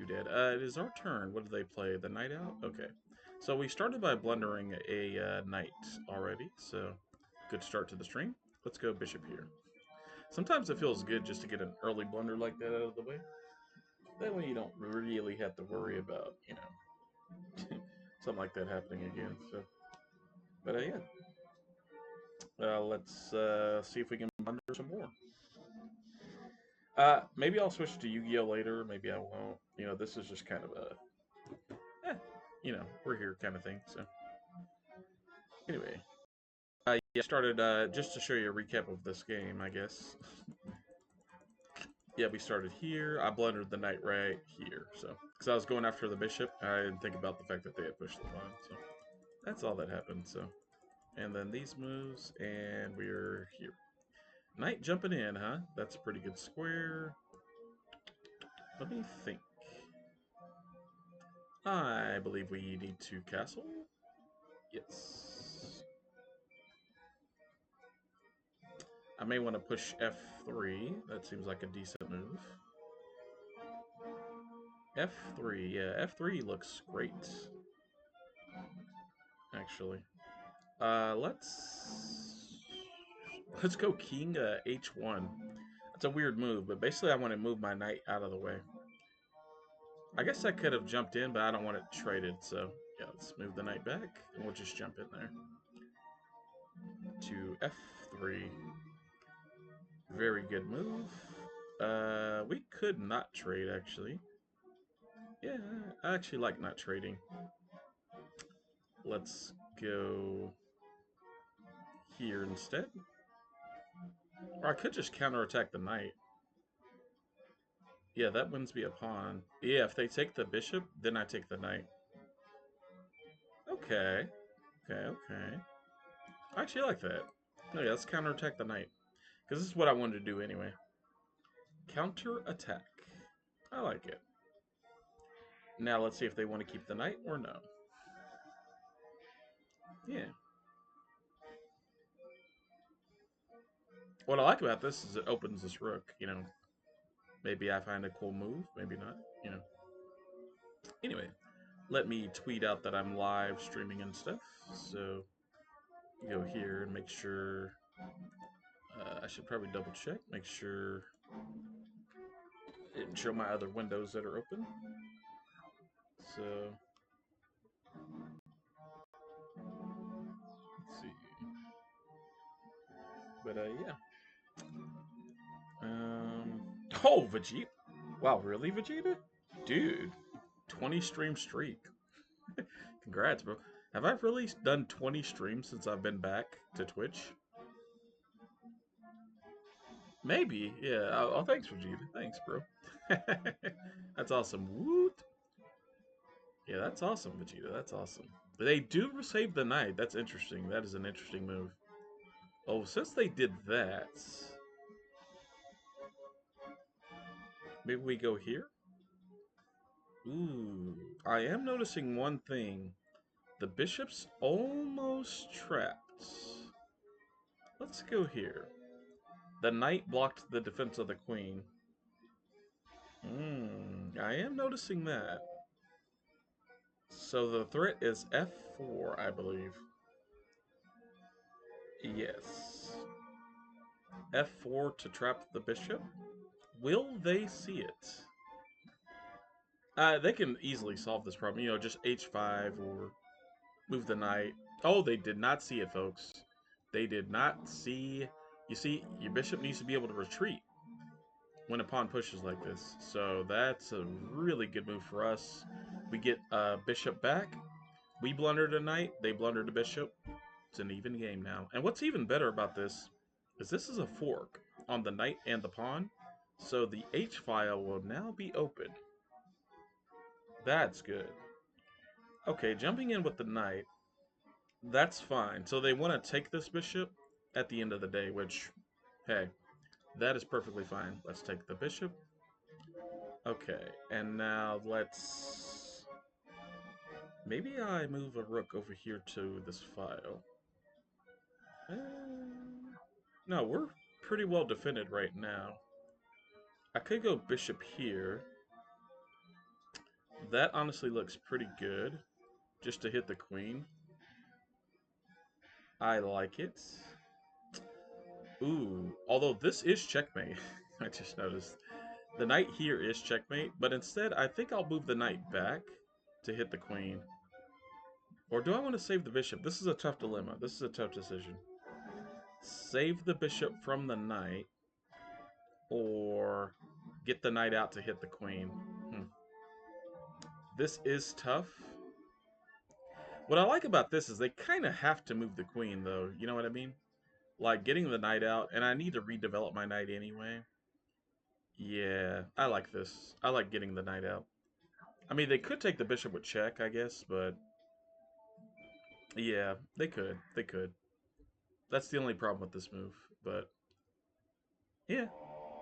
did. It is our turn. What did they play? The knight out? Okay. So we started by blundering a knight already. So good start to the stream. Let's go bishop here. Sometimes it feels good just to get an early blunder like that out of the way. That way you don't really have to worry about, something like that happening again. So, but yeah. Let's see if we can blunder some more. Maybe I'll switch to Yu-Gi-Oh later. Maybe I won't. This is just kind of a, we're here kind of thing. So anyway, yeah, started just to show you a recap of this game, I guess. Yeah, we started here. I blundered the knight right here. So because I was going after the bishop, I didn't think about the fact that they had pushed the pawn. So that's all that happened. So, and then these moves, and we're here. Knight jumping in, huh? That's a pretty good square. Let me think. I believe we need to castle. Yes. I may want to push F3. That seems like a decent move. F3, yeah, F3 looks great. Actually. Let's go King H1. That's a weird move, but basically I want to move my knight out of the way. I guess I could have jumped in, but I don't want it traded, so yeah, let's move the knight back, and we'll just jump in there. To F3. Very good move. We could not trade, actually. Yeah, I actually like not trading. Let's go here instead. Or I could just counterattack the knight. Yeah, that wins me a pawn. Yeah, if they take the bishop, then I take the knight. Okay. Okay. I actually like that. Oh yeah, let's counterattack the knight. Because this is what I wanted to do anyway. Counterattack. I like it. Now let's see if they want to keep the knight or no. Yeah. What I like about this is it opens this rook, Maybe I find a cool move, maybe not. Anyway, let me tweet out that I'm live streaming and stuff. So go here and make sure. I should probably double check, make sure it didn't show my other windows that are open. So let's see. But yeah. Oh, Vegeta. Wow, really, Vegeta? Dude, 20 stream streak. Congrats, bro. Have I really done 20 streams since I've been back to Twitch? Maybe, yeah. Oh, thanks, Vegeta. Thanks, bro. That's awesome. Woot. Yeah, that's awesome, Vegeta. That's awesome. They do save the knight. That's interesting. That is an interesting move. Oh, since they did that, maybe we go here? Ooh, I am noticing one thing. The bishop's almost trapped. Let's go here. The knight blocked the defense of the queen. I am noticing that. So the threat is F4, I believe. Yes. F4 to trap the bishop. Will they see it? They can easily solve this problem. Just H5 or move the knight. Oh, they did not see it, folks. They did not see. You see, your bishop needs to be able to retreat when a pawn pushes like this. So that's a really good move for us. We get bishop back. We blundered a knight. They blundered a bishop. It's an even game now. And what's even better about this is a fork on the knight and the pawn. So the H file will now be open. That's good. Okay, jumping in with the knight. That's fine. So they want to take this bishop at the end of the day, which, hey, that is perfectly fine. Let's take the bishop. Okay, and now let's... Maybe I move a rook over here to this file. No, we're pretty well defended right now. I could go bishop here. That honestly looks pretty good, just to hit the queen. I like it. Ooh, although this is checkmate. I just noticed. The knight here is checkmate, but instead I think I'll move the knight back to hit the queen. Or do I want to save the bishop? This is a tough dilemma. This is a tough decision. Save the bishop from the knight, or get the knight out to hit the queen. Hmm. This is tough. What I like about this is they kind of have to move the queen, though. You know what I mean? Like getting the knight out, and I need to redevelop my knight anyway. Yeah, I like this. I like getting the knight out. I mean, they could take the bishop with check, I guess, but yeah, they could. They could. That's the only problem with this move. But yeah,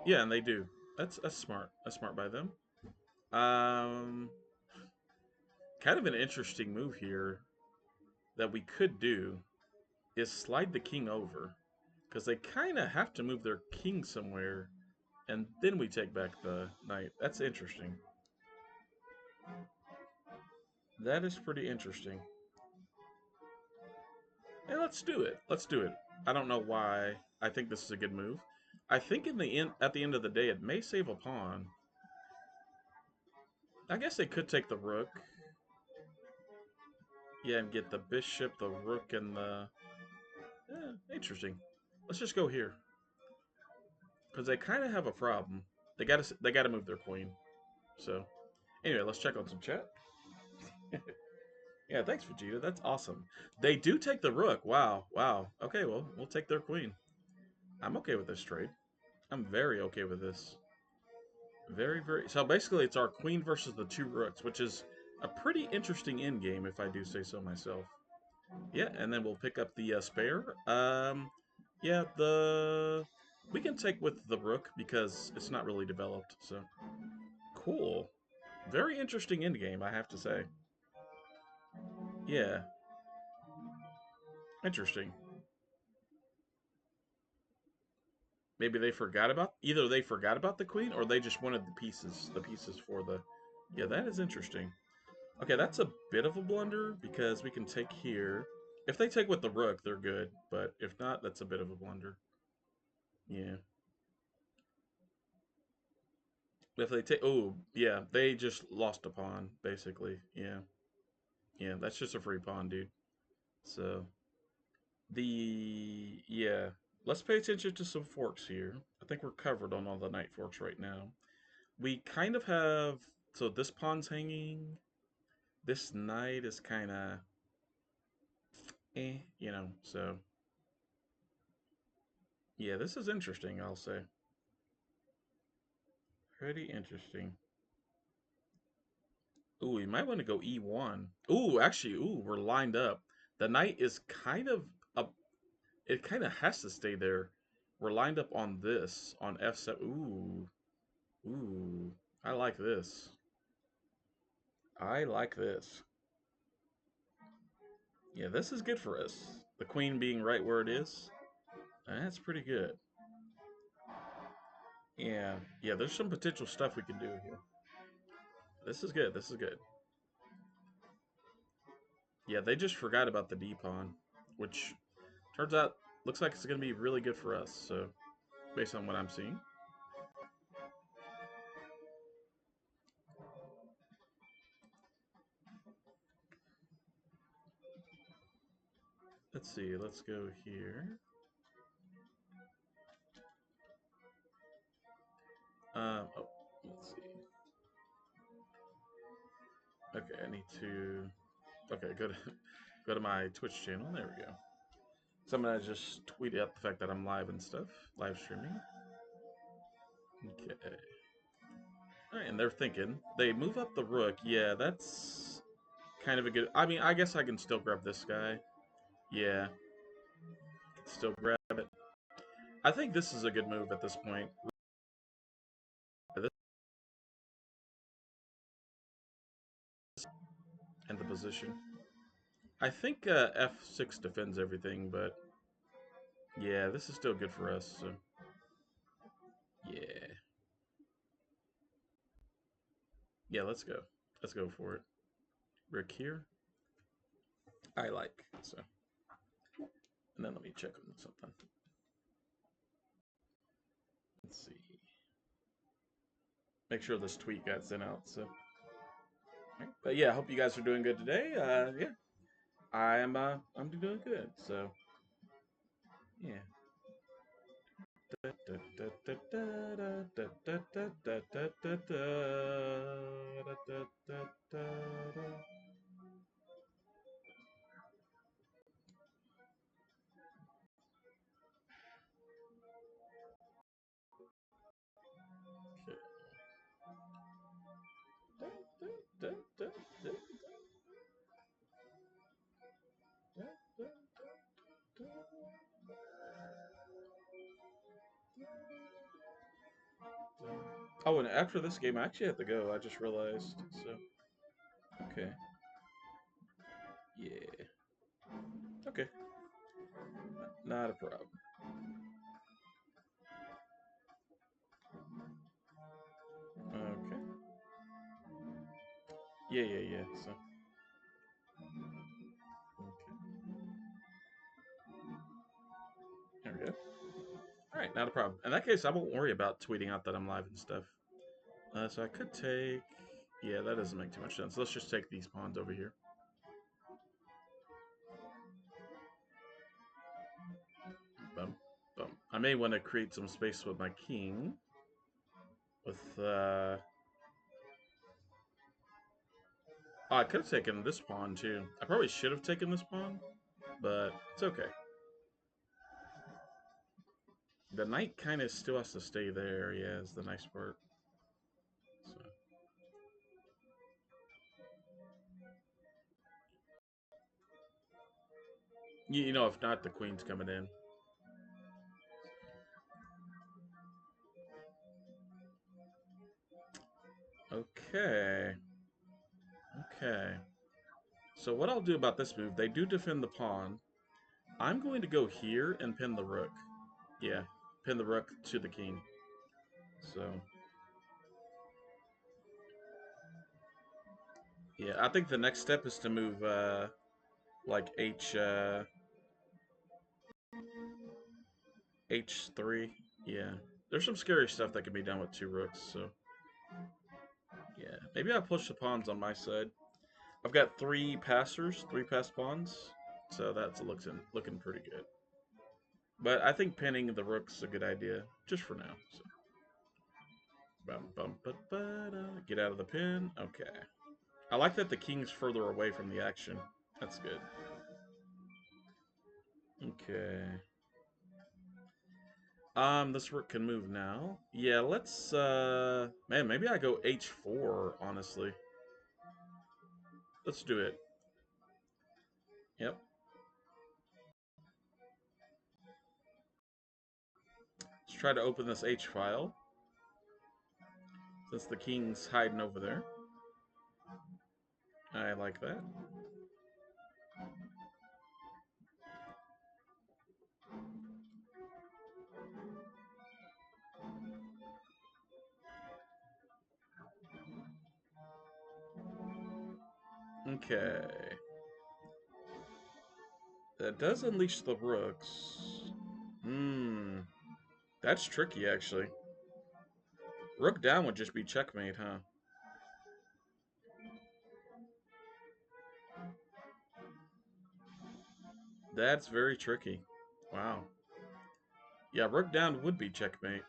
yeah, and they do. That's smart. That's smart by them. Um, Kind of an interesting move here that we could do is slide the king over because they kind of have to move their king somewhere, and then we take back the knight. That's interesting. That is pretty interesting. Hey, let's do it. Let's do it. I don't know why I think this is a good move. I think in the end, at the end of the day, it may save a pawn. I guess they could take the rook. Yeah, and get the bishop, the rook, and the. Interesting. Let's just go here because they kind of have a problem. They got to move their queen. So anyway, let's check on some chat. Yeah, thanks, Vegeta. That's awesome. They do take the rook. Wow, wow. Okay, well, we'll take their queen. I'm okay with this trade. I'm very okay with this. Very, very. So basically, it's our queen versus the two rooks, which is a pretty interesting end game, if I do say so myself. Yeah, and then we'll pick up the spare. Yeah, we can take with the rook because it's not really developed. So cool. Very interesting end game, I have to say. Yeah, interesting. Maybe they forgot about either they forgot about the queen or they just wanted the pieces for the. Yeah, that is interesting. Okay, that's a bit of a blunder because we can take here. If they take with the rook, they're good, but if not, that's a bit of a blunder. Yeah. If they take, oh yeah, they just lost a pawn basically. Yeah, yeah, that's just a free pawn, dude. So yeah, let's pay attention to some forks here. I think we're covered on all the knight forks right now. We kind of have so this pawn's hanging. This knight is kind of So yeah, this is interesting. I'll say pretty interesting. Ooh, you might want to go e1. Ooh, actually, we're lined up. The knight is kind of up. It kind of has to stay there. We're lined up on this on f7. Ooh. I like this. I like this. Yeah, this is good for us. The queen being right where it is. That's pretty good. Yeah, yeah. There's some potential stuff we can do here. This is good. This is good. Yeah, they just forgot about the D pawn, which turns out looks like it's going to be really good for us. So, based on what I'm seeing, let's see. Let's go here. Oh, let's see. Okay, I need to. Okay, go to go to my Twitch channel. There we go. So I'm gonna just tweet out the fact that I'm live and stuff, live streaming. Okay. All right, and they're thinking they move up the rook. Yeah, that's kind of a good. I mean, I guess I can still grab this guy. Yeah, still grab it. I think this is a good move at this point. This and the position. I think F6 defends everything, but yeah, this is still good for us. So yeah, yeah, let's go. Let's go for it. Rick here. I like, so. And then let me check on something. Let's see. Make sure this tweet got sent out, so. But yeah, I hope you guys are doing good today. Yeah. I'm doing good, so. Yeah. Oh, and after this game, I actually have to go. I just realized. So, okay. Yeah. Okay. Not a problem. Okay. Yeah. So, okay. There we go. All right, not a problem. In that case, I won't worry about tweeting out that I'm live and stuff. So I could take. Yeah, that doesn't make too much sense. Let's just take these pawns over here. Bum, bum. I may want to create some space with my king. With oh, I could have taken this pawn too. I probably should have taken this pawn, but it's okay. The knight kind of still has to stay there. Yeah, is the nice part. So. You know, if not, the queen's coming in. Okay. Okay. So what I'll do about this move, they do defend the pawn. I'm going to go here and pin the rook. Yeah, pin the rook to the king. So, yeah, I think the next step is to move, like H3. Yeah, there's some scary stuff that can be done with two rooks. So, yeah, maybe I'll push the pawns on my side. I've got three passers, three passed pawns, so that's looking pretty good. But I think pinning the rook's a good idea, just for now. So. Get out of the pin. Okay. I like that the king's further away from the action. That's good. Okay. This rook can move now. Yeah, let's, man, maybe I go h4, honestly. Let's do it. Yep. Let's try to open this H file. Since the king's hiding over there. I like that. Okay. That does unleash the rooks. Hmm. That's tricky, actually. Rook down would just be checkmate, huh? That's very tricky. Wow. Yeah, rook down would be checkmate.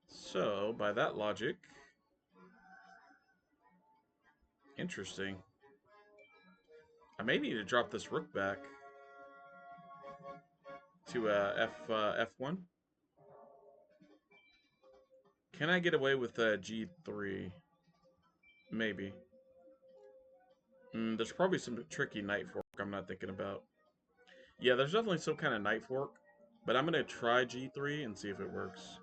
So, by that logic... Interesting. I may need to drop this rook back to F1. Can I get away with G3? Maybe. There's probably some tricky knight fork I'm not thinking about. Yeah, there's definitely some kind of knight fork, but I'm going to try G3 and see if it works.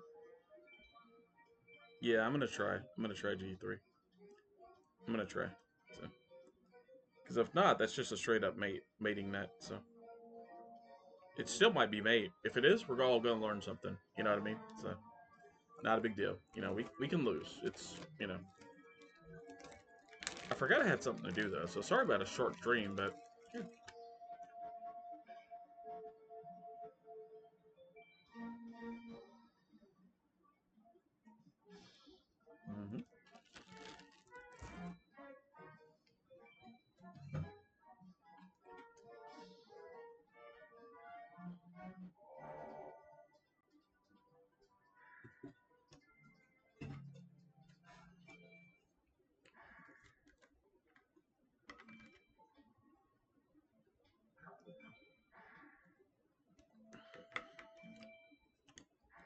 Yeah, I'm going to try. I'm going to try G3. I'm going to try. So. Because if not, that's just a straight up mating net, so. It still might be mate. If it is, we're all going to learn something. You know what I mean? So, not a big deal. You know, we can lose. It's, you know. forgot I had something to do though, so sorry about a short stream, but yeah. Mm-hmm.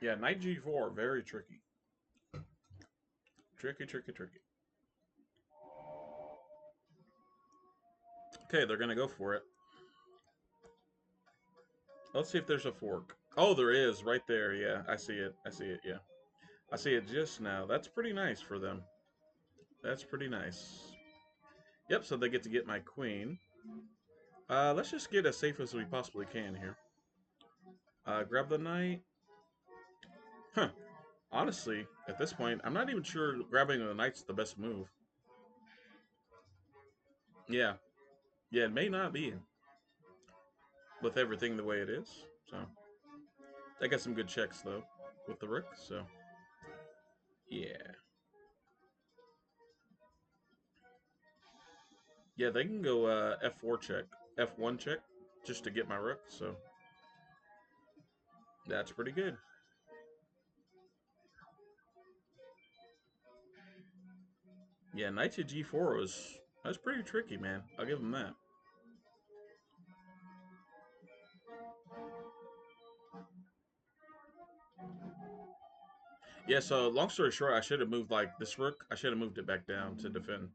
Yeah, knight g4, very tricky. Tricky, tricky, tricky. Okay, they're gonna go for it. Let's see if there's a fork. Oh, there is, right there, yeah. I see it, yeah. I see it just now. That's pretty nice for them. That's pretty nice. Yep, so they get my queen. Let's just get as safe as we possibly can here. Grab the knight. Huh. Honestly, at this point, I'm not even sure grabbing the knight's the best move. Yeah. Yeah, it may not be with everything the way it is. So, I got some good checks, though, with the rook, so, yeah. Yeah, they can go F4 check, F1 check, just to get my rook, so that's pretty good. Yeah, knight to G4 that's pretty tricky, man. I'll give them that. Yeah, so long story short, I should have moved like this rook. I should have moved it back down to defend.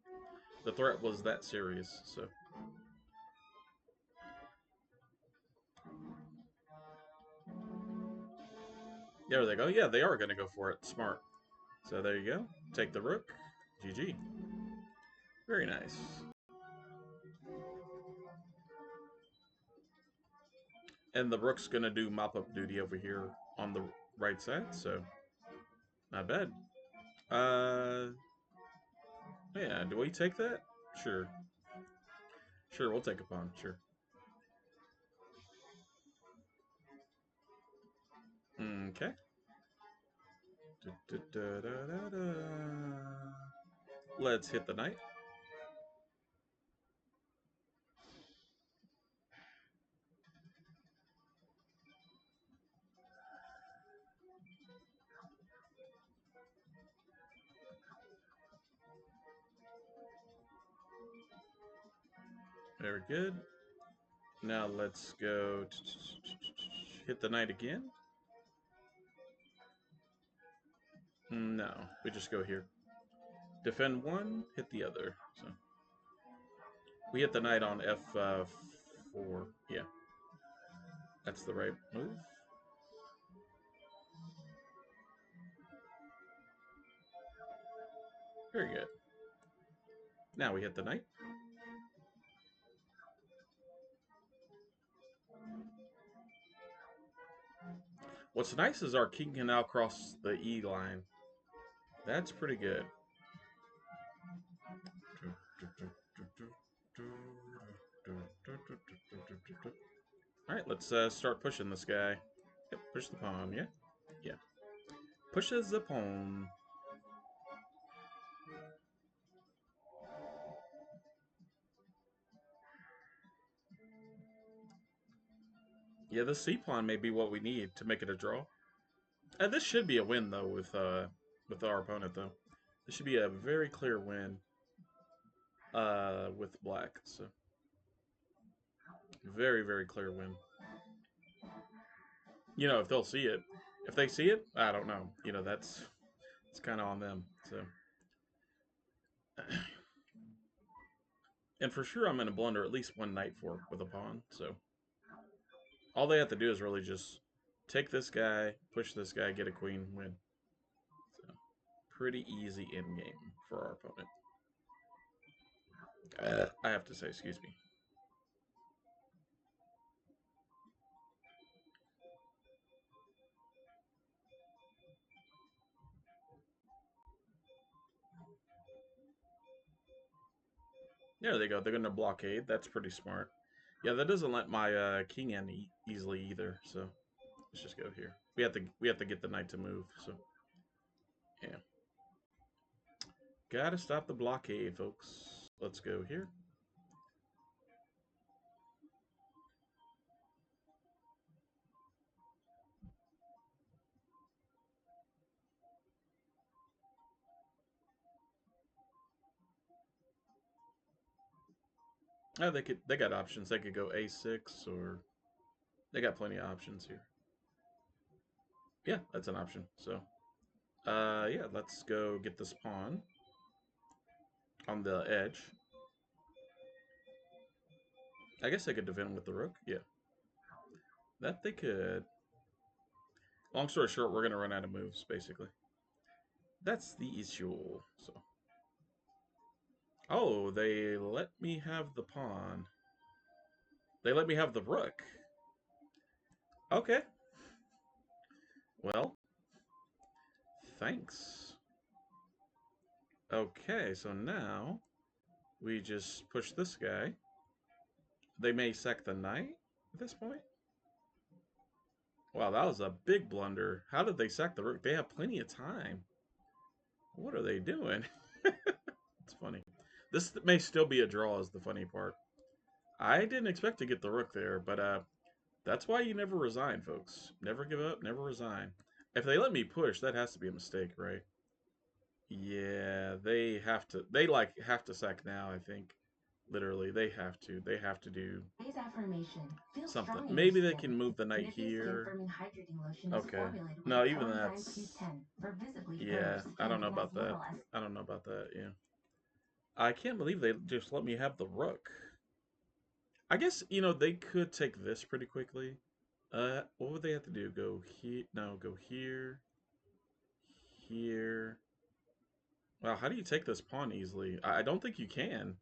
The threat was that serious, so. There they go. Yeah, they are going to go for it. Smart. So there you go. Take the rook. GG. Very nice. And the rook's going to do mop-up duty over here on the right side, so not bad. Yeah, do we take that? Sure. Sure, we'll take a pawn. Sure. Okay. Let's hit the knight. Very good. Now let's go hit the knight again. No, we just go here. Defend one, hit the other. So we hit the knight on F4. Yeah, that's the right move. Very good. Now we hit the knight. What's nice is our king can now cross the E line. That's pretty good. Alright, let's start pushing this guy. Yep, push the pawn, yeah? Yeah. Pushes the pawn. Yeah, the C pawn may be what we need to make it a draw. This should be a win, though, with our opponent, though. This should be a very clear win with black. So, very, very clear win. You know, if they'll see it. If they see it, I don't know. You know, it's kind of on them. So, and for sure, I'm going to blunder at least one knight fork with a pawn. So, all they have to do is really just take this guy, push this guy, get a queen, win. So, pretty easy end game for our opponent. I have to say, excuse me. There they go. They're going to blockade. That's pretty smart. Yeah, that doesn't let my king in easily either. So let's just go here. We have to get the knight to move. So yeah, gotta stop the blockade, folks. Let's go here. Oh, they got options. They could go a6 or they got plenty of options here. Yeah, that's an option. So yeah, let's go get this pawn on the edge. I guess they could defend with the rook. Yeah, that they could. Long story short, we're gonna run out of moves basically. That's the issue. So oh, they let me have the pawn. They let me have the rook. Okay. Well, thanks. Okay, so now we just push this guy. They may sack the knight at this point. Wow, that was a big blunder. How did they sack the rook? They have plenty of time. What are they doing? It's funny. This may still be a draw is the funny part. I didn't expect to get the rook there, but that's why you never resign, folks. Never give up, never resign. If they let me push, that has to be a mistake, right? Yeah, they have to. They like have to sack now. I think, literally, they have to. They have to do something. Maybe they can move the knight here. Okay. No, even that's. Yeah, I don't know about that. I don't know about that. Yeah, I can't believe they just let me have the rook. I guess they could take this pretty quickly. What would they have to do? Go here? No, go here. Here. Wow, how do you take this pawn easily? I don't think you can.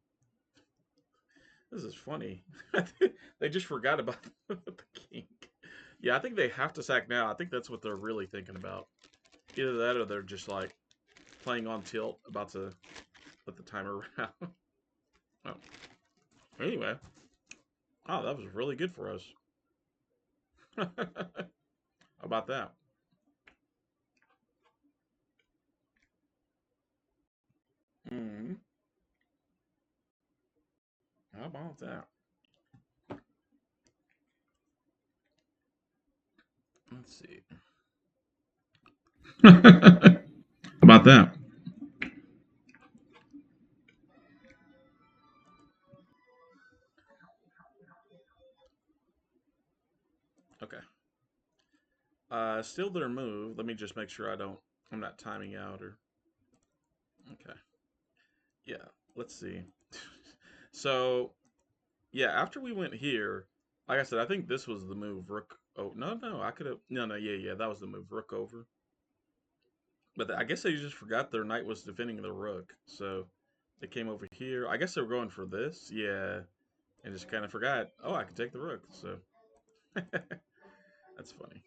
This is funny. They just forgot about the king. Yeah, I think they have to sack now. I think that's what they're really thinking about. Either that or they're just like playing on tilt, about to let the timer run out. Oh. Anyway. Oh, that was really good for us. How about that? Hmm. How about that? Let's see. How about that? Okay. Still their move. Let me just make sure I'm not timing out or. Okay. Yeah. Let's see. So yeah, after we went here, like I said, I think this was the move. Rook. Oh no, I could have. No, yeah, that was the move. Rook over. But I guess they just forgot their knight was defending the rook, so they came over here. I guess they were going for this. Yeah, and just kind of forgot. Oh, I could take the rook. So that's funny.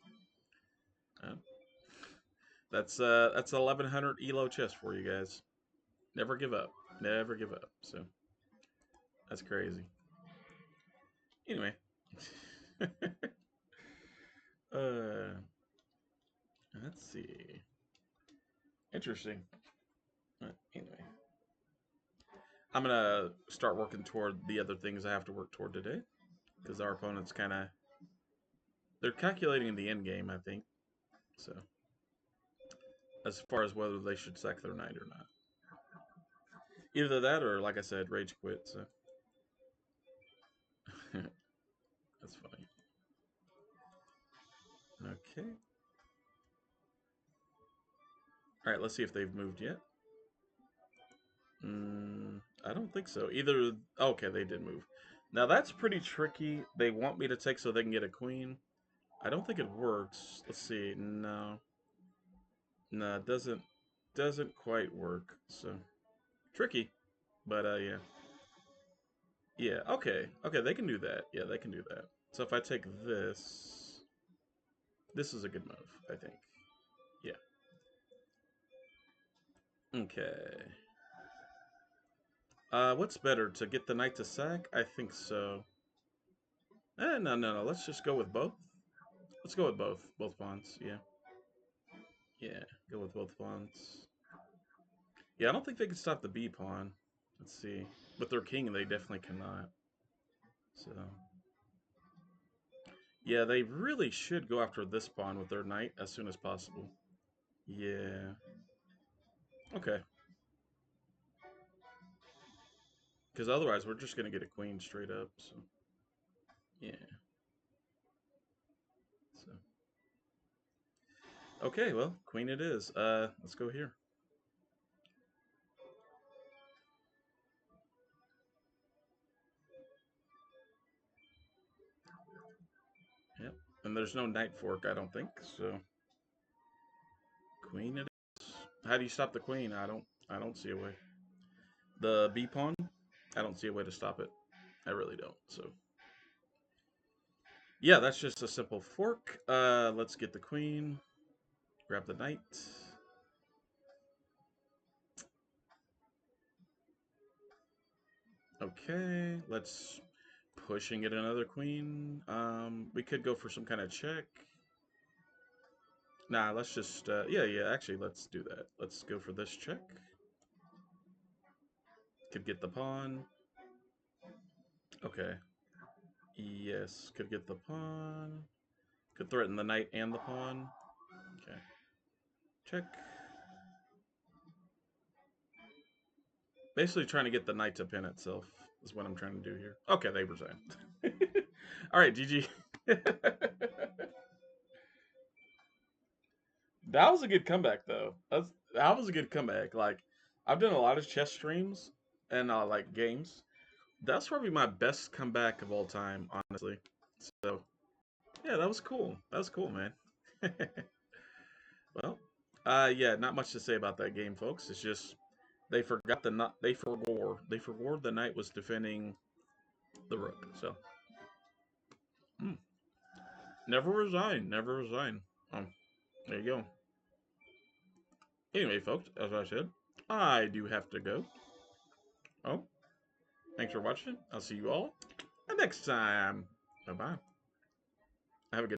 Uh, that's 1100 ELO chess for you guys. Never give up. Never give up. So that's crazy. Anyway. uh, let's see. Interesting. Anyway, I'm gonna start working toward the other things I have to work toward today, because our opponents they're calculating the end game, I think. So as far as whether they should sack their knight or not, either that or, like I said, rage quit. So that's funny. Okay. All right. Let's see if they've moved yet. I don't think so. Either. Okay, they did move. Now that's pretty tricky. They want me to take so they can get a queen. I don't think it works. Let's see. No. No, it doesn't quite work. So tricky. But yeah. Yeah, okay. Okay, they can do that. Yeah, they can do that. So if I take this is a good move, I think. Yeah. Okay. What's better, to get the knight to sack? I think so. No. Let's just go with both. Let's go with both. Both pawns. Yeah. Yeah. Go with both pawns. Yeah, I don't think they can stop the B pawn. Let's see. With their king, they definitely cannot. So. Yeah, they really should go after this pawn with their knight as soon as possible. Yeah. Okay. Because otherwise, we're just going to get a queen straight up. So. Yeah. So. Okay, well, queen it is. Let's go here. Yep. And there's no knight fork, I don't think. So. Queen it is. How do you stop the queen? I don't see a way. The B pawn, I don't see a way to stop it. I really don't. So yeah, that's just a simple fork. Let's get the queen. Grab the knight. Okay, let's pushing it another queen. We could go for some kind of check. Nah, let's just yeah. Actually, let's do that. Let's go for this check. Could get the pawn. Okay. Yes, could get the pawn. Could threaten the knight and the pawn. Okay. Check. Basically trying to get the knight to pin itself is what I'm trying to do here. Okay, they resign. All right, GG. That was a good comeback, though. That was a good comeback. Like, I've done a lot of chess streams and like games. That's probably my best comeback of all time, honestly. So, yeah, that was cool. That was cool, man. Well, yeah, not much to say about that game, folks. It's just they forgot the not they forgot the knight was defending the rook. So, hmm. Never resign. Never resign. Um, there you go. Anyway, folks, as I said, I do have to go. Oh, thanks for watching. I'll see you all next time. Bye bye. Have a good